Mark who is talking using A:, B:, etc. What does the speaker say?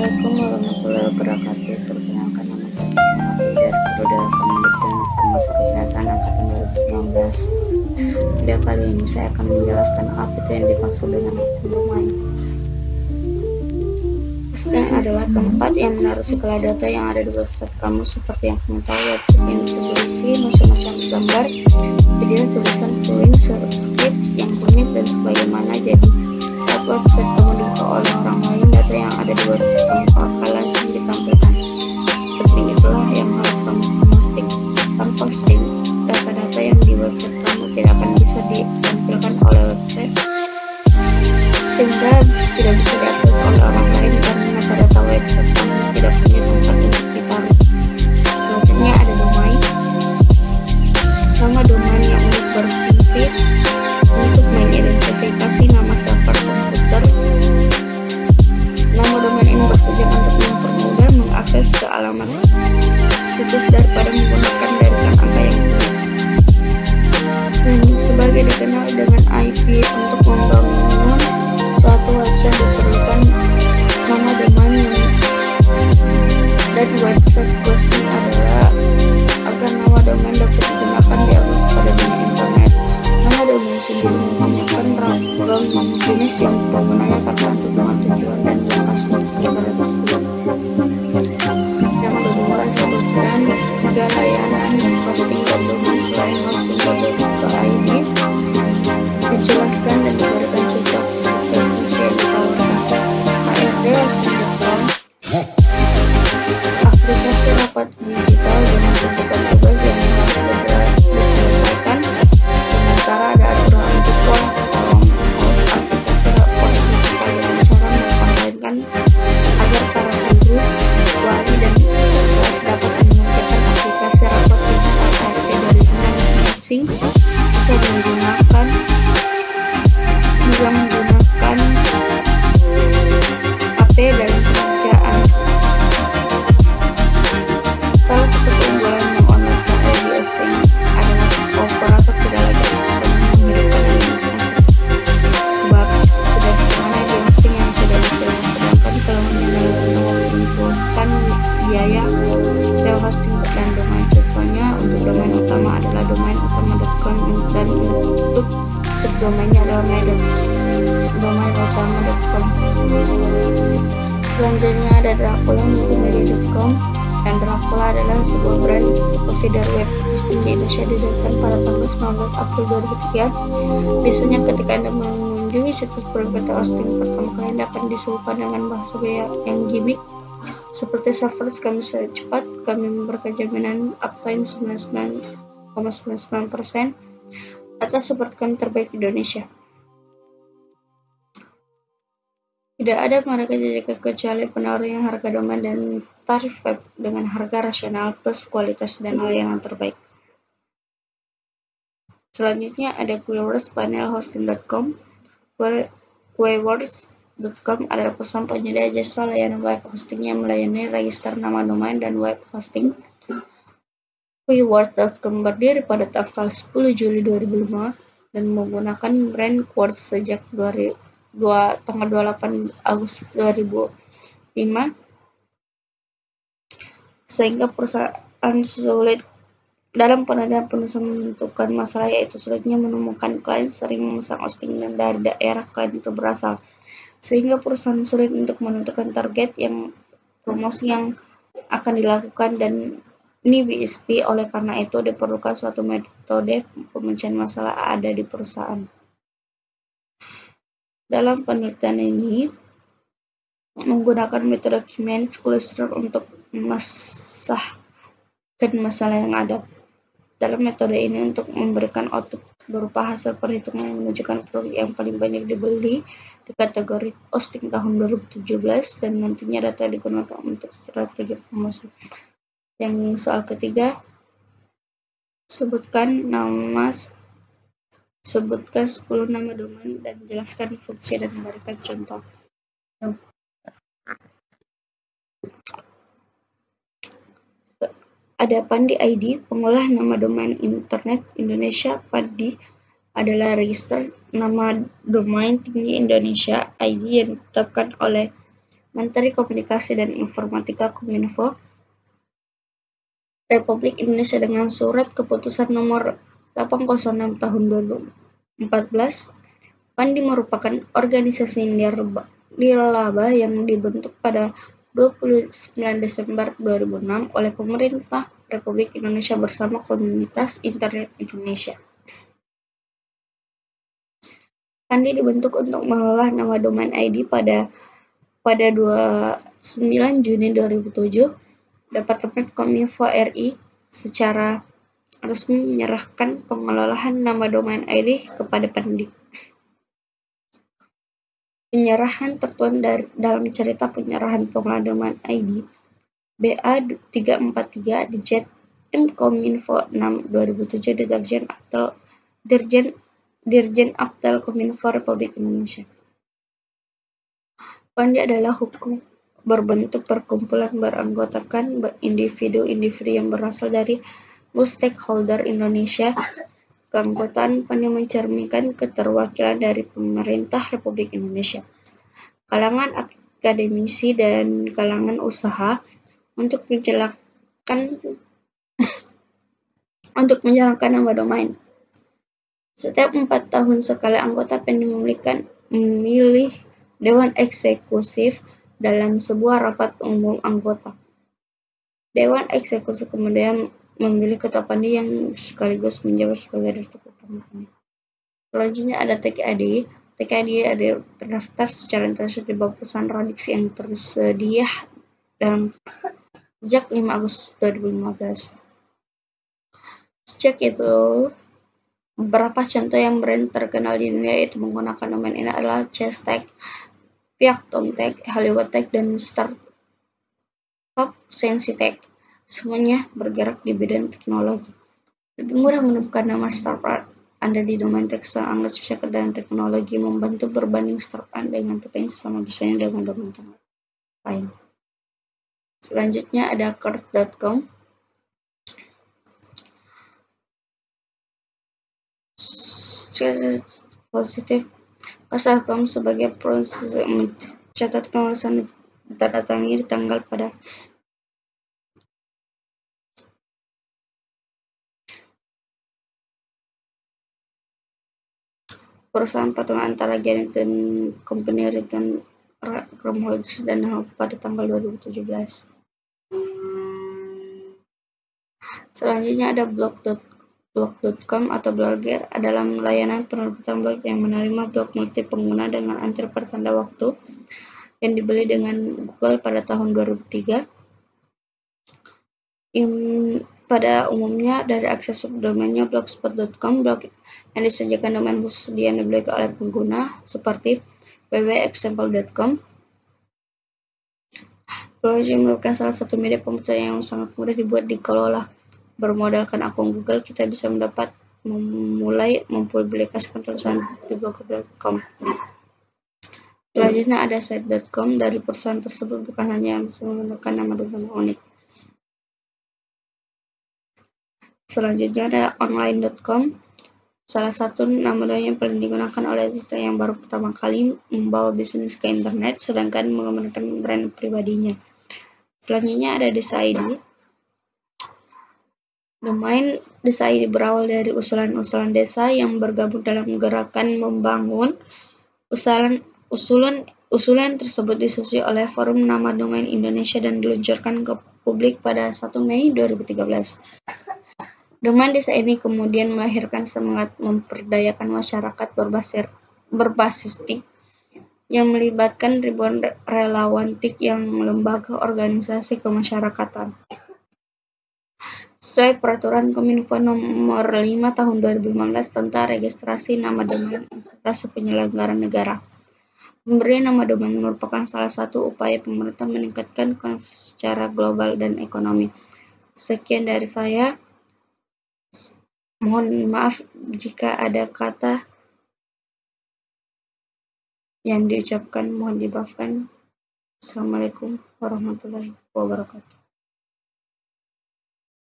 A: Assalamualaikum warahmatullahi wabarakatuh. Perkenalkan, nama saya Muhammad dari Prodi Komunikasi dan Informasi Kesehatan angkatan 2019. Pada kali ini saya akan menjelaskan apa itu yang dimaksud dengan hosting domain. Hosting adalah tempat yang menaruh segala data yang ada di website kamu. Seperti yang kamu tahu, website yang bisa berisi macam-macam gambar, video, tulisan, link, script yang rumit dan sebagaimana. Jadi saat website kamu dibuka oleh orang lain, data yang ada di website kamu akan langsung ditampilkan. Seperti itulah yang harus kamu hosting. Tanpa hosting, data-data yang di website kamu tidak akan bisa ditampilkan oleh website, sehingga tidak bisa diakses oleh orang lain karena data website kamu tidak punya tempat untuk ditaruh. Selanjutnya ada domain. Nama domain yang unik berfungsi untuk mengidentifikasi nama server komputer. Nama domain ini bertujuan untuk mempermudah mengakses ke alamat situs daripada menggunakan deretan angka yang unik. Dan sebagai dikenal dengan IP, untuk membangun suatu website diperlukan nama domain, dan website hosting adalah agar nama domain dapat digunakan di akses pada dunia internet. Nama domain sendiri menyimpan ragam jenis yang penggunanya tergantung dengan tujuan dan lokasi kepada tersebut. Yang kedua, sebutkan 3 layanan hosting domain selain hosting.co.id. Dijelaskan dan diberikan contoh fungsi yang ditawarkan. HRD hosting.com, aplikasi rapat digital dengan tuntutan tugas yang harus diselesaikan, sementara ada aturan untuk aplikasi rapat digital dengan cara memperlainkan agar para guru, wali, dan kelas dapat memungkinkan aplikasi rapat digital HRD dari rumah masing-masing bisa menggunakan HP dalam pekerjaan. Salah satu keunggulan mengontrol di hosting adalah operator tidak lagi sepenuhnya memberikan animasi, sebab sudah dimana di hosting yang tidak bisa. Sedangkan kalau menentukan biaya SEO hosting dan domain, contohnya untuk domain utama adalah domain.utama.com dan untuk subdomainnya adalah domain.utama.com. Selanjutnya ada Dracula Multimedia.com, dan Dracula adalah sebuah brand provider web hosting di Indonesia, didirikan pada tanggal 19 April 2003. Biasanya ketika Anda mengunjungi situs provider hosting pertama kali, Anda akan disuguhkan dengan bahasa yang gimmick seperti server kami cepat, kami memberikan jaminan uptime 99,99% atas seperti terbaik di Indonesia. Tidak ada mereka jadikan kecuali penaruh yang harga domain dan tarif web dengan harga rasional plus kualitas dan layanan terbaik. Selanjutnya ada Queryworks.panelhosting.com. Queryworks.com adalah perusahaan penyedia jasa layanan web hosting yang melayani register nama domain dan web hosting. Queryworks.com berdiri pada tanggal 10 Juli 2005 dan menggunakan brand Quartz sejak tanggal 28 Agustus 2005, sehingga perusahaan sulit dalam penelitian perusahaan menentukan masalah, yaitu sulitnya menemukan klien sering memesan hosting dan dari daerah klien itu berasal, sehingga perusahaan sulit untuk menentukan target yang promosi yang akan dilakukan dan NIBSP. Oleh karena itu diperlukan suatu metode pemecahan masalah ada di perusahaan. Dalam penelitian ini menggunakan metode Kimmeridge Cluster untuk memecahkan masalah yang ada. Dalam metode ini untuk memberikan output berupa hasil perhitungan yang menunjukkan produk yang paling banyak dibeli di kategori hosting tahun 2017, dan nantinya data digunakan untuk strategi promosi. Yang soal ketiga, sebutkan 10 nama domain dan jelaskan fungsi dan memberikan contoh. Ada Pandi ID, pengolah nama domain internet Indonesia. Pandi adalah register nama domain tinggi Indonesia ID yang ditetapkan oleh Menteri Komunikasi dan Informatika Kominfo Republik Indonesia dengan Surat Keputusan Nomor 806 Tahun 2014. PANDI merupakan organisasi nirlaba yang dibentuk pada 29 Desember 2006 oleh pemerintah Republik Indonesia bersama Komunitas Internet Indonesia. PANDI dibentuk untuk mengelola nama domain ID pada 29 Juni 2007. Departemen Kominfo RI secara resmi menyerahkan pengelolaan nama domain ID kepada PANDI. Penyerahan tertuang dalam cerita penyerahan pengelolaan domain ID BA 343 Dirjen Kominfo 6 2007 Dirjen Aktel Kominfo Republik Indonesia. PANDI adalah hukum berbentuk perkumpulan beranggotakan individu-individu yang berasal dari stakeholder Indonesia. Keanggotaan PANDI mencerminkan keterwakilan dari pemerintah Republik Indonesia, kalangan akademisi, dan kalangan usaha untuk menjalankan nama domain. Setiap 4 tahun sekali anggota PANDI memilih Dewan Eksekutif dalam sebuah rapat umum anggota. Dewan Eksekutif kemudian memilih ketua PANDI yang sekaligus menjabat sebagai direktur utama PANDI. Selanjutnya ada TKD. TKD ada terdaftar secara tertulis di bawah perusahaan Radix yang tersedia dalam sejak 5 Agustus 2015. Sejak itu, beberapa contoh yang brand terkenal di dunia itu menggunakan domain ini adalah Chess.tech, Piacton.tech, Hollywood.tech, dan Startup Sensi.tech. Semuanya bergerak di bidang teknologi. Lebih mudah menemukan nama startup Anda di domain tekstil Anda cocok dan teknologi membantu berbanding startup Anda dengan potensi sama bisanya dengan domain lain. Selanjutnya ada Cars.com. Positif. Cars.com sebagai proses mencatatkan ulasan ditandatangani di tanggal pada perusahaan patungan antara Gannett dan Company dan Gromholz dan pada tanggal 2017. Selanjutnya ada blog.com atau Blogger adalah layanan penerbitan blog yang menerima blog multi pengguna dengan antri pertanda waktu yang dibeli dengan Google pada tahun 2003. Pada umumnya dari akses subdomainnya blogspot.com, blog yang disediakan domain khusus yang dibeli oleh pengguna seperti www.example.com. Blog merupakan salah satu media pembelajaran yang sangat mudah dibuat dikelola. Bermodalkan akun Google, kita bisa memulai mempublikasikan tulisan di blog.com. Selanjutnya ada site.com. Dari perusahaan tersebut bukan hanya menggunakan nama domain unik. Selanjutnya ada online.com. Salah satu nama domain yang paling digunakan oleh siswa yang baru pertama kali membawa bisnis ke internet, sedangkan menggunakan brand pribadinya. Selanjutnya ada Desa.id. Domain Desa.id berawal dari usulan desa yang bergabung dalam gerakan membangun. Usulan tersebut disusun oleh Forum Nama Domain Indonesia dan diluncurkan ke publik pada 1 Mei 2013. Domain desa ini kemudian melahirkan semangat memperdayakan masyarakat berbasis TIK yang melibatkan ribuan relawan TIK yang lembaga organisasi kemasyarakatan. Sesuai peraturan Kominfo nomor 5 tahun 2015 tentang registrasi nama domain instansi penyelenggara negara. Pemberian nama domain merupakan salah satu upaya pemerintah meningkatkan konektivitas secara global dan ekonomi. Sekian dari saya. Mohon maaf jika ada kata yang diucapkan mohon dimaafkan. Assalamualaikum warahmatullahi wabarakatuh.